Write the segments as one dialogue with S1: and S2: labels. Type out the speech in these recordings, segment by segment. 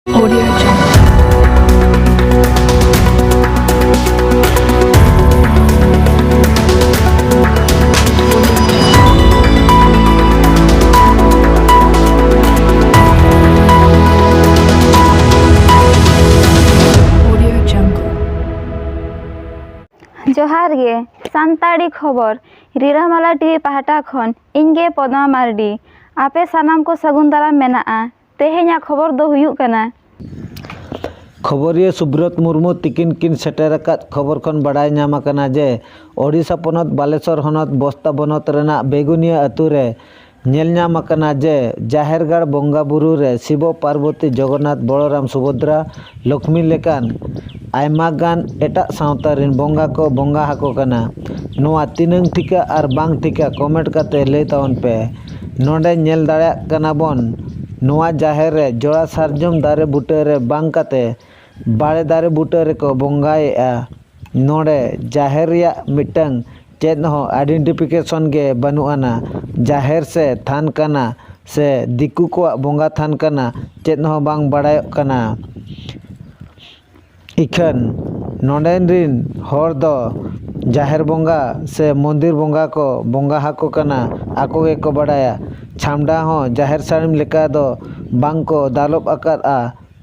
S1: Audio Jungle. Audio Jungle.
S2: जोहार गे सानताड़ी खबर रिरामाला TV पाहटा खन इनगे पद्मा मार्डी आपे सानाम को सगुन दाराम मेनाआ तेहेኛ खबर दो हुयुग कना
S3: खबरिया सुब्रत मुर्मू तिकिन किन सेटेरकात खबर खन बड़ाय नाम आकना जे ओडिशा पनत बालेश्वर हनत बस्ता बनत रेना बेगुनिया अतु रे नेल नाम आकना जे जाहेरगाड़ बंगा बुरु रे शिव पार्वती जगन्नाथ बलराम सुभद्रा लक्ष्मी लेकान आयमा गान एटा सावता रिन बंगा को बंगा हाको कना नोआ तिनंग ठिका आर बांग ठिका कमेंट काते लay तावन पे नोडे नेल दाड़ा कना बन नोआ जाहेर रे जोड़ा सारजम दारे बुटे रे बांग काते बाड़े दारे बुटे रे को बंगाएआ नोडे जाहेर रिया मिटंग चेद हो आइडेंटिफिकेशन गे बनुआना जाहेर से थान कना से दिकु को बंगा थान कना चेद हो बांग बड़ाय कना इखन नोडेन रिन हर दो जाहेर बंगा से मंदिर बंगा को बंगा हाको कना आको गे को बड़ाया छामडा हो जाहेर सारिम लेका दो बांग को दालोब आकाद आ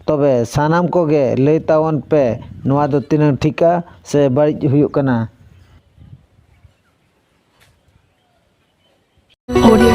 S3: तबे सानाम को गे लay तावन पे नोआ दो तिनंग ठिका से बाड़िज हुयुग कना
S1: Audio